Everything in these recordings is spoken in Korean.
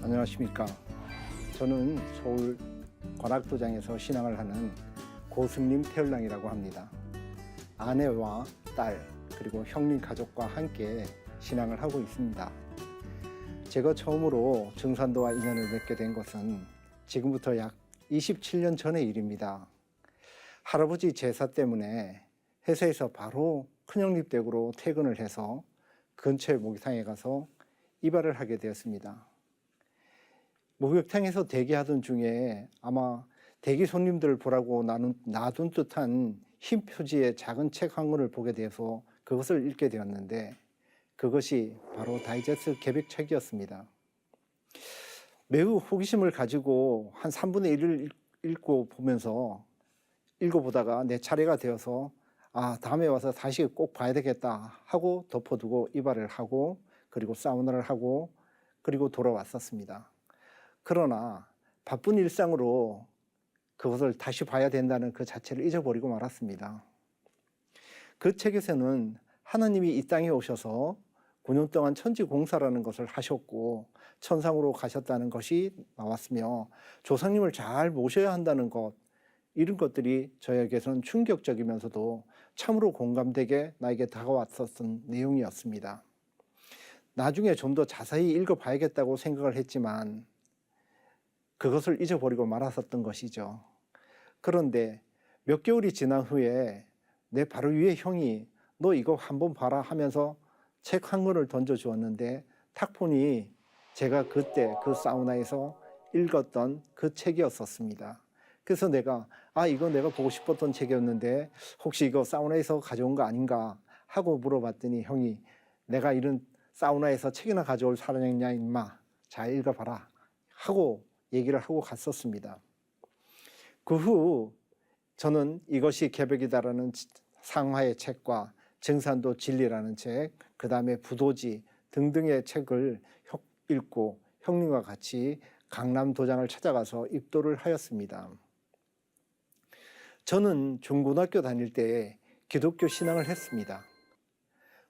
안녕하십니까. 저는 서울 관악도장에서 신앙을 하는 고승림 태을랑이라고 합니다. 아내와 딸 그리고 형님 가족과 함께 신앙을 하고 있습니다. 제가 처음으로 증산도와 인연을 맺게 된 것은 지금부터 약 27년 전의 일입니다. 할아버지 제사 때문에 회사에서 바로 큰형님 댁으로 퇴근을 해서 근처의 목욕탕에 가서 이발을 하게 되었습니다. 목욕탕에서 대기하던 중에 아마 대기 손님들을 보라고 놔둔 듯한 흰 표지의 작은 책 한 권을 보게 되어서 그것을 읽게 되었는데 그것이 바로 다이제스트 계획책이었습니다. 매우 호기심을 가지고 한 3분의 1을 읽어보다가 내 차례가 되어서 다음에 와서 다시 꼭 봐야 되겠다 하고 덮어두고 이발을 하고 그리고 사우나를 하고 그리고 돌아왔었습니다. 그러나 바쁜 일상으로 그것을 다시 봐야 된다는 그 자체를 잊어버리고 말았습니다. 그 책에서는 하나님이 이 땅에 오셔서 9년 동안 천지공사라는 것을 하셨고 천상으로 가셨다는 것이 나왔으며 조상님을 잘 모셔야 한다는 것, 이런 것들이 저에게서는 충격적이면서도 참으로 공감되게 나에게 다가왔었던 내용이었습니다. 나중에 좀 더 자세히 읽어봐야겠다고 생각을 했지만 그것을 잊어버리고 말았었던 것이죠. 그런데 몇 개월이 지난 후에 내 바로 위에 형이 너 이거 한번 봐라 하면서 책 한 권을 던져주었는데 탁 보니 제가 그때 그 사우나에서 읽었던 그 책이었었습니다. 그래서 내가 이거 내가 보고 싶었던 책이었는데 혹시 이거 사우나에서 가져온 거 아닌가 하고 물어봤더니 형이 내가 이런 사우나에서 책이나 가져올 사람이냐 임마, 잘 읽어봐라 하고 얘기를 하고 갔었습니다. 그 후 저는 이것이 개벽이다라는 상하의 책과 증산도 진리라는 책, 그 다음에 부도지 등등의 책을 읽고 형님과 같이 강남도장을 찾아가서 입도를 하였습니다. 저는 중고등학교 다닐 때 기독교 신앙을 했습니다.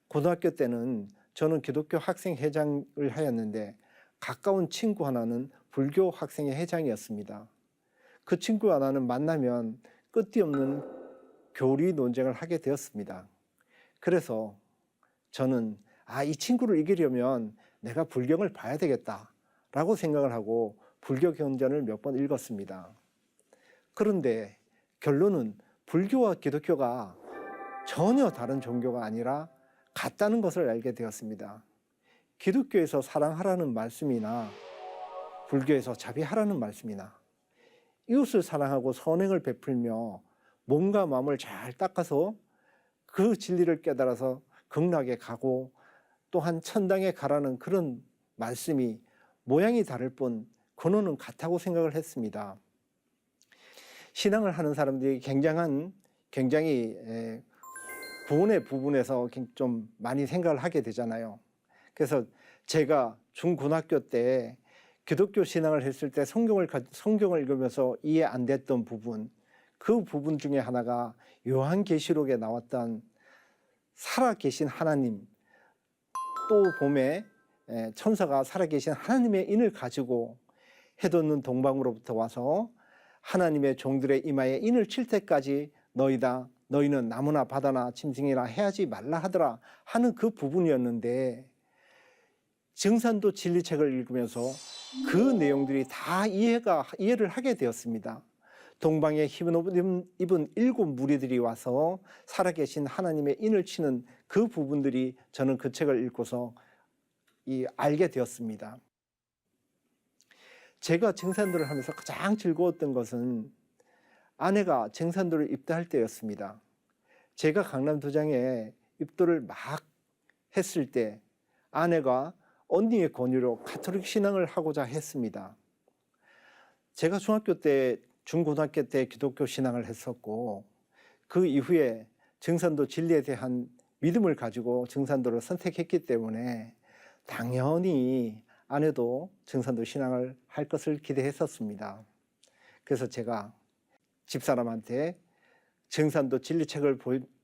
고등학교 때는 저는 기독교 학생회장을 하였는데 가까운 친구 하나는 불교 학생회 회장이었습니다. 그 친구 하나는 만나면 끝이 없는 교리 논쟁을 하게 되었습니다. 그래서 저는 이 친구를 이기려면 내가 불경을 봐야 되겠다라고 생각을 하고 불교 경전을 몇 번 읽었습니다. 그런데 결론은 불교와 기독교가 전혀 다른 종교가 아니라 같다는 것을 알게 되었습니다. 기독교에서 사랑하라는 말씀이나 불교에서 자비하라는 말씀이나 이웃을 사랑하고 선행을 베풀며 몸과 마음을 잘 닦아서 그 진리를 깨달아서 극락에 가고 또한 천당에 가라는 그런 말씀이 모양이 다를 뿐 근원은 같다고 생각을 했습니다. 신앙을 하는 사람들이 굉장히 구원의 부분에서 좀 많이 생각을 하게 되잖아요. 그래서 제가 중고등학교 때 기독교 신앙을 했을 때 성경을 읽으면서 이해 안 됐던 부분, 그 부분 중에 하나가 요한계시록에 나왔던 살아계신 하나님, 또 봄에 천사가 살아계신 하나님의 인을 가지고 해돋는 동방으로부터 와서 하나님의 종들의 이마에 인을 칠 때까지 너희는 나무나 바다나 짐승이나 해하지 말라 하더라 하는 그 부분이었는데 증산도 진리책을 읽으면서 그 내용들이 다 이해를 하게 되었습니다. 동방에 흰옷 입은 7 무리들이 와서 살아계신 하나님의 인을 치는 그 부분들이 저는 그 책을 읽고서 알게 되었습니다. 제가 증산도를 하면서 가장 즐거웠던 것은 아내가 증산도를 입도할 때였습니다. 제가 강남도장에 입도를 막 했을 때 아내가 언니의 권유로 가톨릭 신앙을 하고자 했습니다. 제가 중고등학교 때 기독교 신앙을 했었고 그 이후에 증산도 진리에 대한 믿음을 가지고 증산도를 선택했기 때문에 당연히 아내도 증산도 신앙을 할 것을 기대했었습니다. 그래서 제가 집사람한테 증산도 진리책을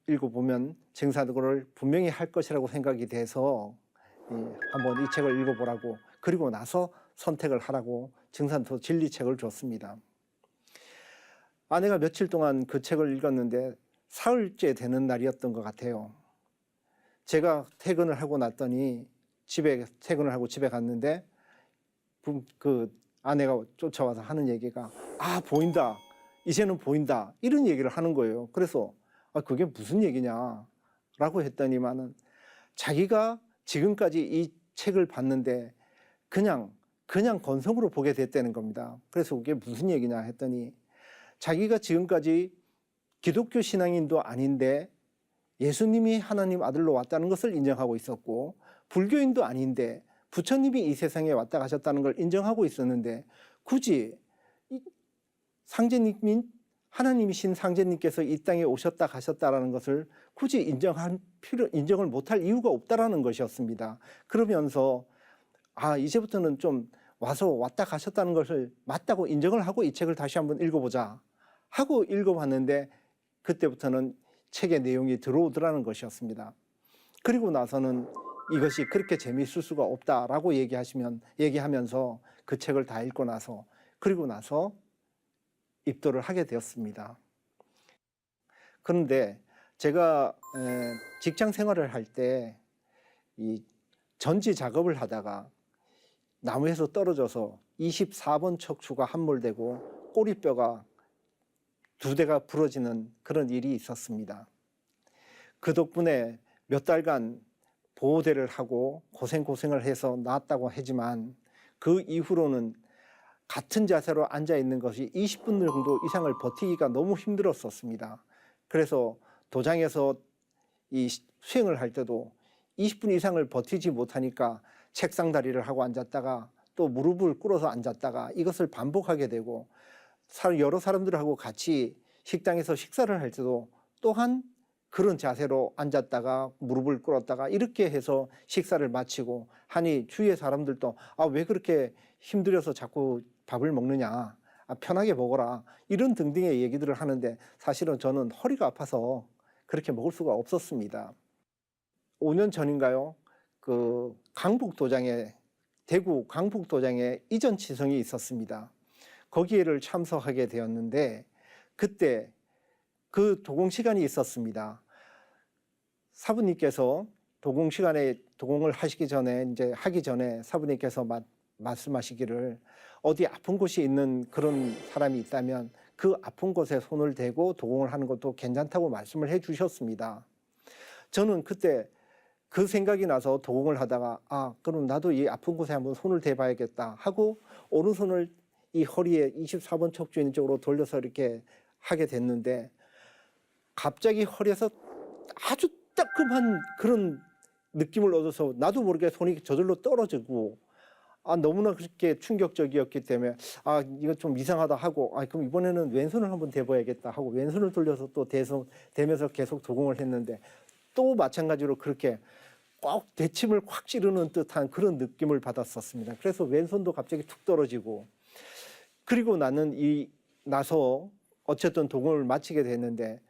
읽어보면 증산도를 분명히 할 것이라고 생각이 돼서 한번 이 책을 읽어보라고, 그리고 나서 선택을 하라고 증산토 진리책을 줬습니다. 아내가 며칠 동안 그 책을 읽었는데 사흘째 되는 날이었던 것 같아요. 제가 퇴근을 하고 났더니 퇴근을 하고 집에 갔는데 그 아내가 쫓아와서 하는 얘기가 보인다. 이제는 보인다. 이런 얘기를 하는 거예요. 그래서 그게 무슨 얘기냐라고 했더니만은 자기가 지금까지 이 책을 봤는데 그냥 건성으로 보게 됐다는 겁니다. 그래서 그게 무슨 얘기냐 했더니 자기가 지금까지 기독교 신앙인도 아닌데 예수님이 하나님 아들로 왔다는 것을 인정하고 있었고, 불교인도 아닌데 부처님이 이 세상에 왔다 가셨다는 걸 인정하고 있었는데 굳이 상제님인 하나님이신 상제님께서 이 땅에 오셨다 가셨다라는 것을 굳이 인정을 못할 이유가 없다라는 것이었습니다. 그러면서 이제부터는 좀 왔다 가셨다는 것을 맞다고 인정을 하고 이 책을 다시 한번 읽어보자 하고 읽어봤는데 그때부터는 책의 내용이 들어오더라는 것이었습니다. 그리고 나서는 이것이 그렇게 재미있을 수가 없다라고 얘기하면서 그 책을 다 읽고 나서 그리고 나서 입도를 하게 되었습니다. 그런데 제가 직장 생활을 할 때 이 전지 작업을 하다가 나무에서 떨어져서 24번 척추가 함몰되고 꼬리뼈가 2대가 부러지는 그런 일이 있었습니다. 그 덕분에 몇 달간 보호대를 하고 고생을 해서 나았다고 하지만 그 이후로는 같은 자세로 앉아 있는 것이 20분 정도 이상을 버티기가 너무 힘들었었습니다. 그래서 도장에서 이 수행을 할 때도 20분 이상을 버티지 못하니까 책상 다리를 하고 앉았다가 또 무릎을 꿇어서 앉았다가 이것을 반복하게 되고, 여러 사람들하고 같이 식당에서 식사를 할 때도 또한 그런 자세로 앉았다가 무릎을 꿇었다가 이렇게 해서 식사를 마치고 하니 주위의 사람들도 왜 그렇게 힘들어서 자꾸 밥을 먹느냐, 편하게 먹어라, 이런 등등의 얘기들을 하는데 사실은 저는 허리가 아파서 그렇게 먹을 수가 없었습니다. 5년 전인가요? 그 대구 강북도장에 이전 치성이 있었습니다. 거기에를 참석하게 되었는데 그때 그 도공 시간이 있었습니다. 사부님께서 도공을 하기 전에 사부님께서 말씀하시기를 어디 아픈 곳이 있는 그런 사람이 있다면 그 아픈 곳에 손을 대고 도공을 하는 것도 괜찮다고 말씀을 해 주셨습니다. 저는 그때 그 생각이 나서 도공을 하다가 그럼 나도 이 아픈 곳에 한번 손을 대봐야겠다 하고 오른손을 이 허리에 24번 척추 있는 쪽으로 돌려서 이렇게 하게 됐는데 갑자기 허리에서 아주 따끔한 그런 느낌을 얻어서 나도 모르게 손이 저절로 떨어지고 너무나 그렇게 충격적이었기 때문에 이거 좀 이상하다 하고 그럼 이번에는 왼손을 한번 대봐야겠다 하고 왼손을 돌려서 또 대면서 계속 도공을 했는데 또 마찬가지로 그렇게 꼭 대침을 확 찌르는 듯한 그런 느낌을 받았었습니다. 그래서 왼손도 갑자기 툭 떨어지고, 그리고 나서 어쨌든 도공을 마치게 됐는데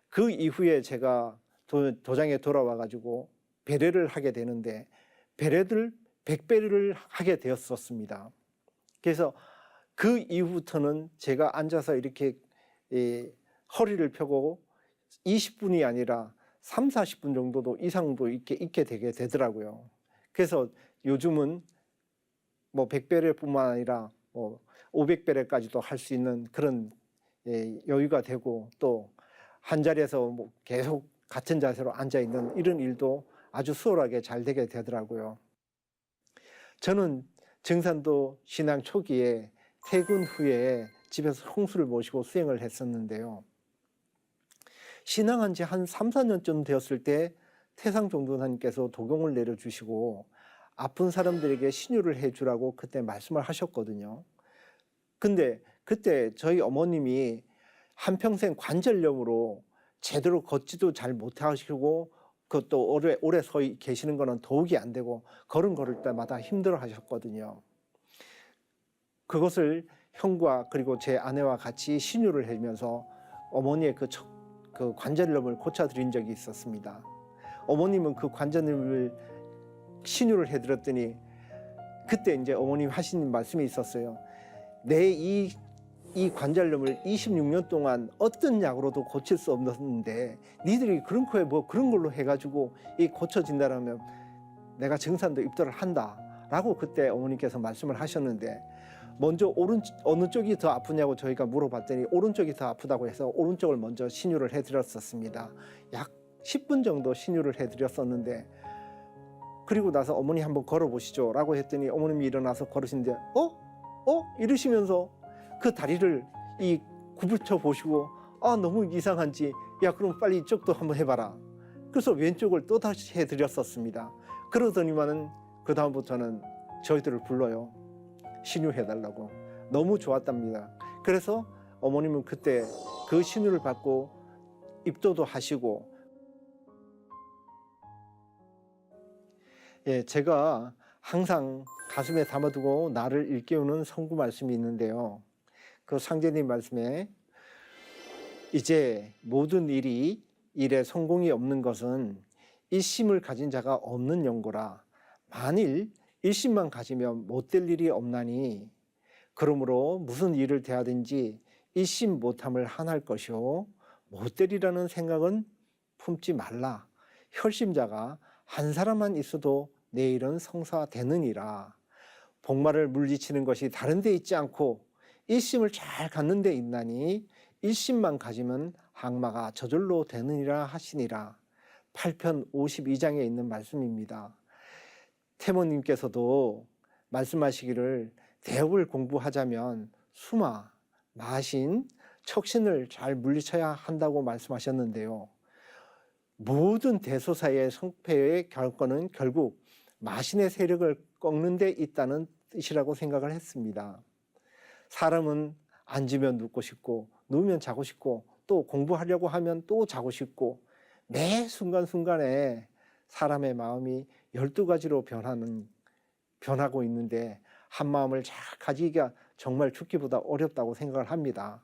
그 이후에 제가 도장에 돌아와 가지고 배례를 하게 되는데 배례를 100배를 하게 되었었습니다. 그래서 그 이후부터는 제가 앉아서 이렇게 허리를 펴고 20분이 아니라 30-40분 정도도 이상도 있게 되게 되더라고요. 그래서 요즘은 100배례뿐만 아니라 500배례까지도 할 수 있는 그런 여유가 되고, 또 한 자리에서 계속 같은 자세로 앉아 있는 이런 일도 아주 수월하게 잘 되게 되더라고요. 저는 증산도 신앙 초기에 퇴근 후에 집에서 홍수를 모시고 수행을 했었는데요. 신앙한 지 한 3-4년쯤 되었을 때 태상종도사님께서 도경을 내려주시고 아픈 사람들에게 신유를 해주라고 그때 말씀을 하셨거든요. 근데 그때 저희 어머님이 한평생 관절염으로 제대로 걷지도 잘 못하시고 그것도 오래 서 계시는 거는 더욱이 안 되고 걸을 때마다 힘들어 하셨거든요. 그것을 형과 그리고 제 아내와 같이 신유를 해주면서 어머니의 그 관절염을 고쳐드린 적이 있었습니다. 어머님은 그 관절염을 신유를 해드렸더니 그때 이제 어머님 하신 말씀이 있었어요. 내 이 관절염을 26년 동안 어떤 약으로도 고칠 수 없는데 니들이 그런 거에 뭐 그런 걸로 해가지고 이 고쳐진다라면 내가 증산도 입도를 한다라고 그때 어머니께서 말씀을 하셨는데, 먼저 어느 쪽이 더 아프냐고 저희가 물어봤더니 오른쪽이 더 아프다고 해서 오른쪽을 먼저 신유를 해드렸었습니다. 약 10분 정도 신유를 해드렸었는데, 그리고 나서 어머니 한번 걸어보시죠 라고 했더니 어머님이 일어나서 걸으시는데 이러시면서 그 다리를 구부쳐 보시고 너무 이상한지 야 그럼 빨리 이쪽도 한번 해봐라. 그래서 왼쪽을 또 다시 해드렸었습니다. 그러더니만은 그 다음부터는 저희들을 불러요. 신유해달라고. 너무 좋았답니다. 그래서 어머님은 그때 그 신유를 받고 입도도 하시고, 제가 항상 가슴에 담아두고 나를 일깨우는 성구 말씀이 있는데요. 그 상제님 말씀에 이제 모든 일에 성공이 없는 것은 일심을 가진 자가 없는 연고라. 만일 일심만 가지면 못될 일이 없나니 그러므로 무슨 일을 대하든지 일심 못함을 한할 것이요 못되리라는 생각은 품지 말라. 혈심자가 한 사람만 있어도 내일은 성사되느니라. 복마를 물리치는 것이 다른 데 있지 않고 일심을 잘 갖는 데 있나니 일심만 가지면 항마가 저절로 되느니라 하시니라. 8편 52장에 있는 말씀입니다. 태모님께서도 말씀하시기를 대업을 공부하자면 수마, 마신, 척신을 잘 물리쳐야 한다고 말씀하셨는데요. 모든 대소사의 성패의 결과는 결국 마신의 세력을 꺾는 데 있다는 뜻이라고 생각을 했습니다. 사람은 앉으면 눕고 싶고 누우면 자고 싶고 또 공부하려고 하면 또 자고 싶고 매 순간순간에 사람의 마음이 12가지로 변하고 있는데 한 마음을 잘 가지기가 정말 죽기보다 어렵다고 생각을 합니다.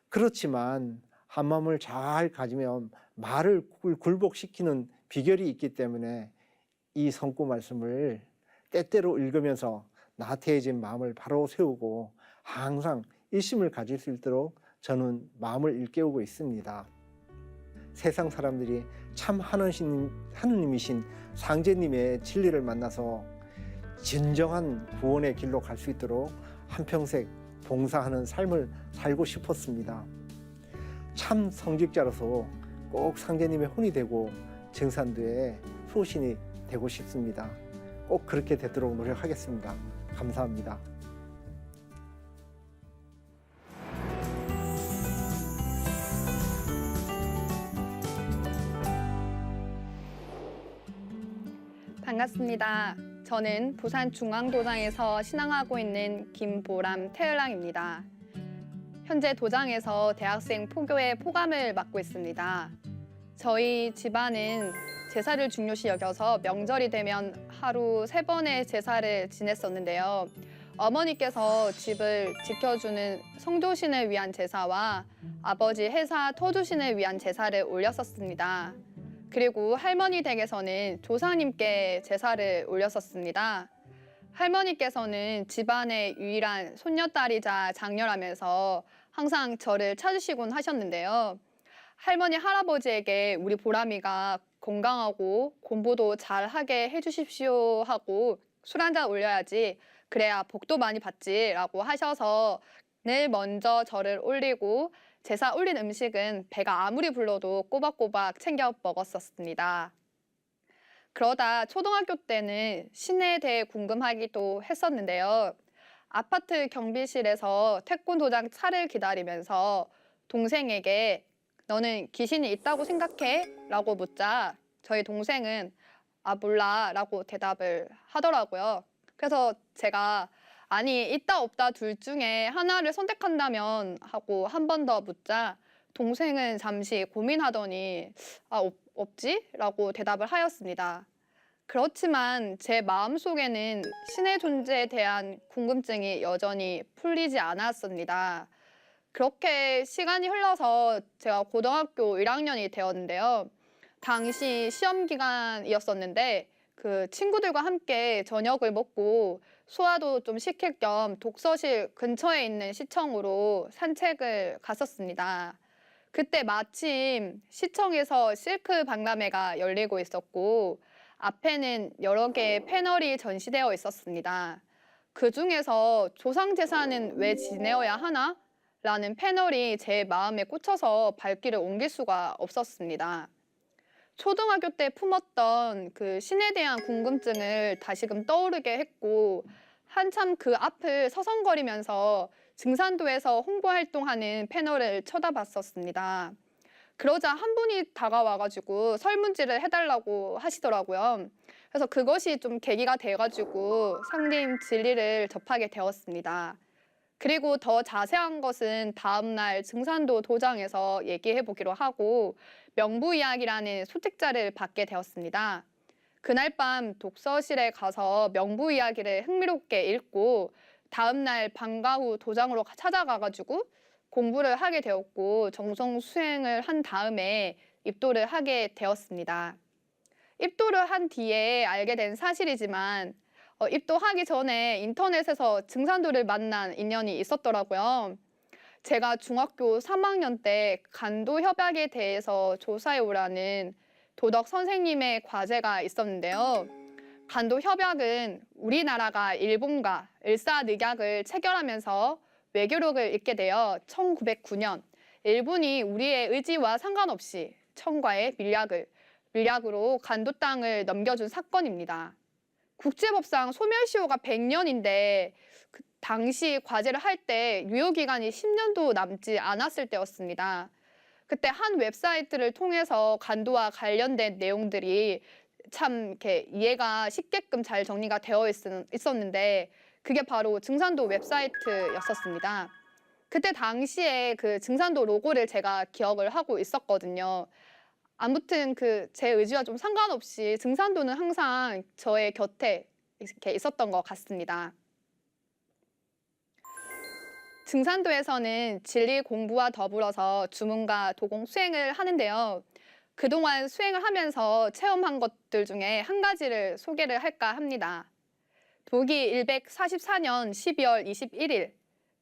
그렇지만 한 마음을 잘 가지면 말을 굴복시키는 비결이 있기 때문에 이 성구 말씀을 때때로 읽으면서 나태해진 마음을 바로 세우고 항상 일심을 가질 수 있도록 저는 마음을 일깨우고 있습니다. 세상 사람들이 참 하느님이신 상제님의 진리를 만나서 진정한 구원의 길로 갈 수 있도록 한평생 봉사하는 삶을 살고 싶었습니다. 참 성직자로서 꼭 상제님의 혼이 되고 증산도의 수호신이 되고 싶습니다. 꼭 그렇게 되도록 노력하겠습니다. 감사합니다. 반갑습니다. 저는 부산중앙도장에서 신앙하고 있는 김보람 태을랑입니다. 현재 도장에서 대학생 포교의 포감을 맡고 있습니다. 저희 집안은 제사를 중요시 여겨서 명절이 되면 하루 3번의 제사를 지냈었는데요. 어머니께서 집을 지켜주는 성도신을 위한 제사와 아버지 해사 터주신을 위한 제사를 올렸었습니다. 그리고 할머니 댁에서는 조상님께 제사를 올렸었습니다. 할머니께서는 집안의 유일한 손녀딸이자 장녀라면서 항상 저를 찾으시곤 하셨는데요. 할머니, 할아버지에게 우리 보람이가 건강하고 공부도 잘하게 해주십시오 하고 술 한잔 올려야지, 그래야 복도 많이 받지 라고 하셔서 늘 먼저 저를 올리고 제사 올린 음식은 배가 아무리 불러도 꼬박꼬박 챙겨 먹었었습니다. 그러다 초등학교 때는 신에 대해 궁금하기도 했었는데요. 아파트 경비실에서 태권도장 차를 기다리면서 동생에게 너는 귀신이 있다고 생각해? 라고 묻자 저희 동생은 몰라 라고 대답을 하더라고요. 그래서 제가 아니 있다 없다 둘 중에 하나를 선택한다면 하고 한 번 더 묻자 동생은 잠시 고민하더니 없지? 라고 대답을 하였습니다. 그렇지만 제 마음속에는 신의 존재에 대한 궁금증이 여전히 풀리지 않았습니다. 그렇게 시간이 흘러서 제가 고등학교 1학년이 되었는데요. 당시 시험 기간이었었는데 그 친구들과 함께 저녁을 먹고 소화도 좀 시킬 겸 독서실 근처에 있는 시청으로 산책을 갔었습니다. 그때 마침 시청에서 실크 박람회가 열리고 있었고 앞에는 여러 개의 패널이 전시되어 있었습니다. 그 중에서 조상제사는 왜 지내어야 하나? 라는 패널이 제 마음에 꽂혀서 발길을 옮길 수가 없었습니다. 초등학교 때 품었던 그 신에 대한 궁금증을 다시금 떠오르게 했고 한참 그 앞을 서성거리면서 증산도에서 홍보활동하는 패널을 쳐다봤었습니다. 그러자 한 분이 다가와가지고 설문지를 해달라고 하시더라고요. 그래서 그것이 좀 계기가 돼가지고 상림 진리를 접하게 되었습니다. 그리고 더 자세한 것은 다음날 증산도 도장에서 얘기해 보기로 하고 명부이야기라는 소책자를 받게 되었습니다. 그날 밤 독서실에 가서 명부이야기를 흥미롭게 읽고 다음날 방과 후 도장으로 찾아가가지고 공부를 하게 되었고 정성 수행을 한 다음에 입도를 하게 되었습니다. 입도를 한 뒤에 알게 된 사실이지만 입도하기 전에 인터넷에서 증산도를 만난 인연이 있었더라고요. 제가 중학교 3학년 때 간도 협약에 대해서 조사해 오라는 도덕 선생님의 과제가 있었는데요. 간도 협약은 우리나라가 일본과 일사늑약을 체결하면서 외교록을 읽게 되어 1909년 일본이 우리의 의지와 상관없이 청과의 밀약으로 간도 땅을 넘겨준 사건입니다. 국제법상 소멸시효가 100년인데 그 당시 과제를 할 때 유효기간이 10년도 남지 않았을 때였습니다. 그때 한 웹사이트를 통해서 간도와 관련된 내용들이 참 이렇게 이해가 쉽게끔 잘 정리가 되어 있었는데 그게 바로 증산도 웹사이트였었습니다. 그때 당시에 그 증산도 로고를 제가 기억을 하고 있었거든요. 아무튼 그 제 의지와 좀 상관없이 증산도는 항상 저의 곁에 이렇게 있었던 것 같습니다. 증산도에서는 진리 공부와 더불어서 주문과 도공 수행을 하는데요. 그동안 수행을 하면서 체험한 것들 중에 한 가지를 소개를 할까 합니다. 도기 144년 12월 21일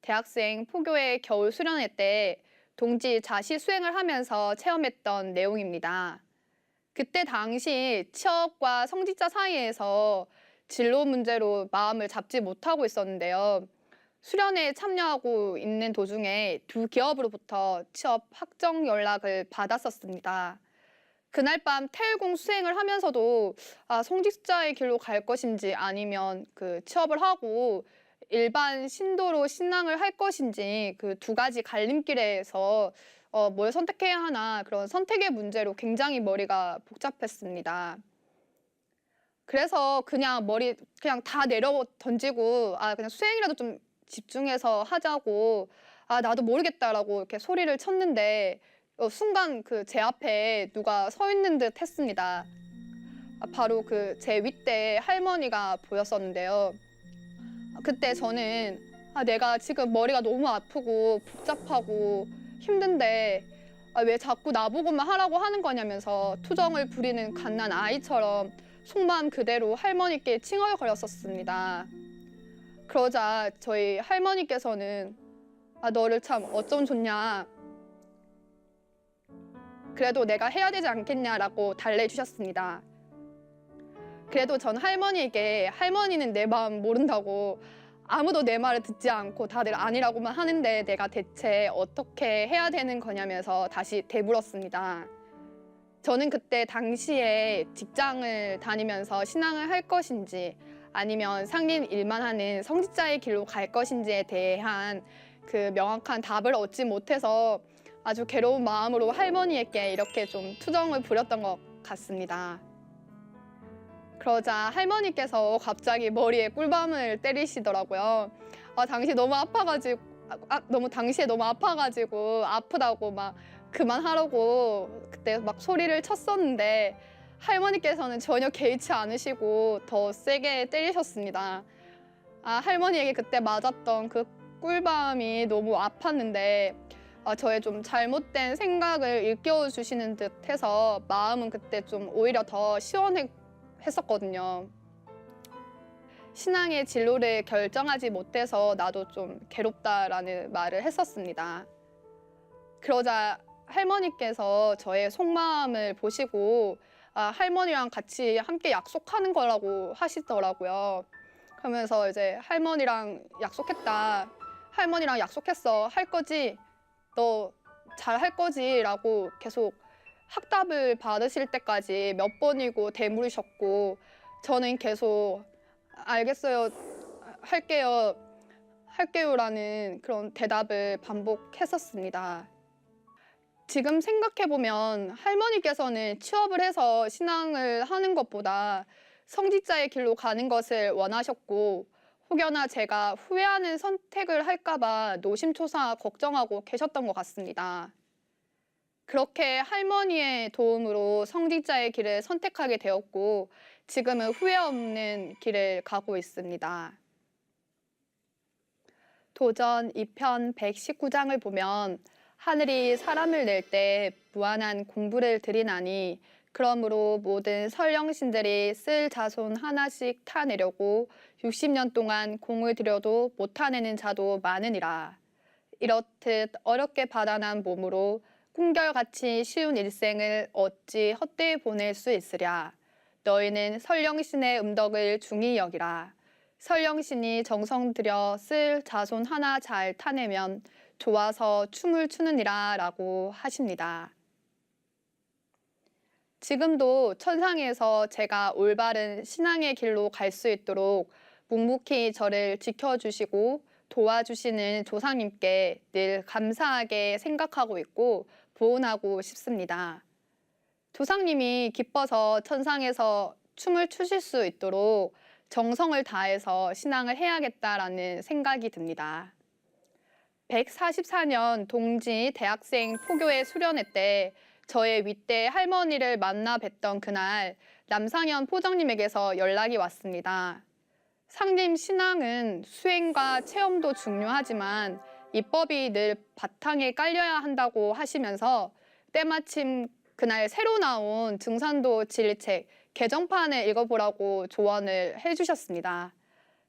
대학생 포교의 겨울 수련회 때 동지 자시 수행을 하면서 체험했던 내용입니다. 그때 당시 취업과 성직자 사이에서 진로 문제로 마음을 잡지 못하고 있었는데요. 수련회에 참여하고 있는 도중에 두 기업으로부터 취업 확정 연락을 받았었습니다. 그날 밤 태일공 수행을 하면서도 성직자의 길로 갈 것인지 아니면 그 취업을 하고 일반 신도로 신앙을 할 것인지 그 두 가지 갈림길에서 뭘 선택해야 하나 그런 선택의 문제로 굉장히 머리가 복잡했습니다. 그래서 그냥 다 내려 던지고 그냥 수행이라도 좀 집중해서 하자고 나도 모르겠다라고 이렇게 소리를 쳤는데 순간 그 제 앞에 누가 서 있는 듯 했습니다. 바로 그 제 윗대 할머니가 보였었는데요. 그때 저는 내가 지금 머리가 너무 아프고 복잡하고 힘든데 왜 자꾸 나보고만 하라고 하는 거냐면서 투정을 부리는 갓난 아이처럼 속마음 그대로 할머니께 칭얼거렸었습니다. 그러자 저희 할머니께서는 너를 참 어쩜 좋냐. 그래도 내가 해야 되지 않겠냐라고 달래주셨습니다. 그래도 전 할머니에게 할머니는 내 마음 모른다고 아무도 내 말을 듣지 않고 다들 아니라고만 하는데 내가 대체 어떻게 해야 되는 거냐면서 다시 되물었습니다. 저는 그때 당시에 직장을 다니면서 신앙을 할 것인지 아니면 상린 일만 하는 성직자의 길로 갈 것인지에 대한 그 명확한 답을 얻지 못해서 아주 괴로운 마음으로 할머니에게 이렇게 좀 투정을 부렸던 것 같습니다. 그러자 할머니께서 갑자기 머리에 꿀밤을 때리시더라고요. 당시에 너무 아파가지고 아프다고 막 그만하라고 그때 막 소리를 쳤었는데 할머니께서는 전혀 개의치 않으시고 더 세게 때리셨습니다. 할머니에게 그때 맞았던 그 꿀밤이 너무 아팠는데 저의 좀 잘못된 생각을 일깨워 주시는 듯해서 마음은 그때 좀 오히려 더 시원했었거든요. 신앙의 진로를 결정하지 못해서 나도 좀 괴롭다라는 말을 했었습니다. 그러자 할머니께서 저의 속마음을 보시고 할머니랑 같이 함께 약속하는 거라고 하시더라고요. 그러면서 이제 할머니랑 약속했다. 할머니랑 약속했어. 할 거지? 너 잘 할 거지? 라고 계속 확답을 받으실 때까지 몇 번이고 되물으셨고 저는 계속 알겠어요. 할게요. 할게요라는 그런 대답을 반복했었습니다. 지금 생각해보면 할머니께서는 취업을 해서 신앙을 하는 것보다 성직자의 길로 가는 것을 원하셨고 혹여나 제가 후회하는 선택을 할까봐 노심초사 걱정하고 계셨던 것 같습니다. 그렇게 할머니의 도움으로 성직자의 길을 선택하게 되었고 지금은 후회 없는 길을 가고 있습니다. 도전 2편 119장을 보면 하늘이 사람을 낼 때 무한한 공부를 들이나니 그러므로 모든 선령신들이 쓸 자손 하나씩 타내려고 60년 동안 공을 들여도 못 타내는 자도 많으니라. 이렇듯 어렵게 받아난 몸으로 꿈결같이 쉬운 일생을 어찌 헛되이 보낼 수 있으랴. 너희는 선령신의 음덕을 중히 여기라. 선령신이 정성 들여 쓸 자손 하나 잘 타내면 좋아서 춤을 추느니라 라고 하십니다. 지금도 천상에서 제가 올바른 신앙의 길로 갈 수 있도록 묵묵히 저를 지켜주시고 도와주시는 조상님께 늘 감사하게 생각하고 있고 보은하고 싶습니다. 조상님이 기뻐서 천상에서 춤을 추실 수 있도록 정성을 다해서 신앙을 해야겠다라는 생각이 듭니다. 144년 동지 대학생 포교회 수련회 때 저의 윗대 할머니를 만나 뵀던 그날 남상현 포정님에게서 연락이 왔습니다. 상님 신앙은 수행과 체험도 중요하지만 입법이 늘 바탕에 깔려야 한다고 하시면서 때마침 그날 새로 나온 증산도 진리책 개정판을 읽어보라고 조언을 해주셨습니다.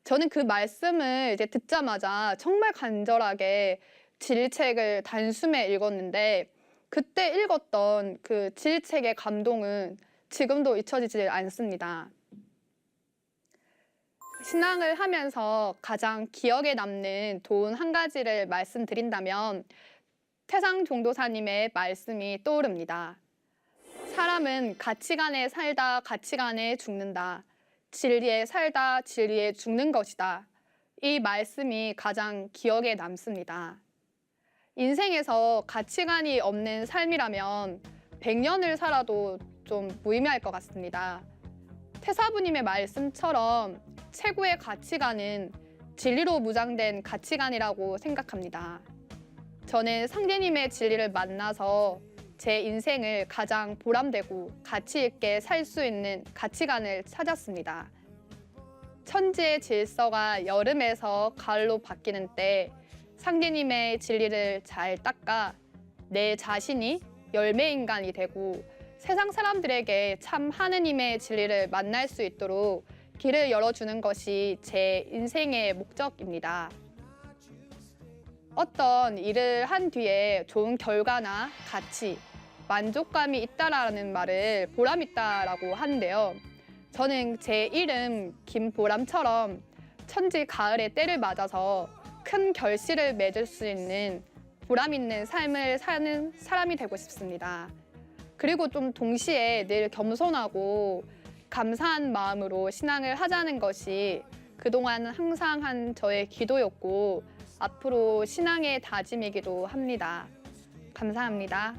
저는 그 말씀을 이제 듣자마자 정말 간절하게 진리책을 단숨에 읽었는데 그때 읽었던 그 진리책의 감동은 지금도 잊혀지지 않습니다. 신앙을 하면서 가장 기억에 남는 도움 한 가지를 말씀드린다면 태상 종도사님의 말씀이 떠오릅니다. 사람은 가치관에 살다 가치관에 죽는다. 진리에 살다 진리에 죽는 것이다. 이 말씀이 가장 기억에 남습니다. 인생에서 가치관이 없는 삶이라면 100년을 살아도 좀 무의미할 것 같습니다. 태사부님의 말씀처럼 최고의 가치관은 진리로 무장된 가치관이라고 생각합니다. 저는 상제님의 진리를 만나서 제 인생을 가장 보람되고 가치 있게 살 수 있는 가치관을 찾았습니다. 천지의 질서가 여름에서 가을로 바뀌는 때 상제님의 진리를 잘 닦아 내 자신이 열매인간이 되고 세상 사람들에게 참 하느님의 진리를 만날 수 있도록 길을 열어주는 것이 제 인생의 목적입니다. 어떤 일을 한 뒤에 좋은 결과나 가치, 만족감이 있다라는 말을 보람있다라고 하는데요. 저는 제 이름 김보람처럼 천지 가을의 때를 맞아서 큰 결실을 맺을 수 있는 보람있는 삶을 사는 사람이 되고 싶습니다. 그리고 좀 동시에 늘 겸손하고 감사한 마음으로 신앙을 하자는 것이 그동안 항상 한 저의 기도였고 앞으로 신앙의 다짐이기도 합니다. 감사합니다.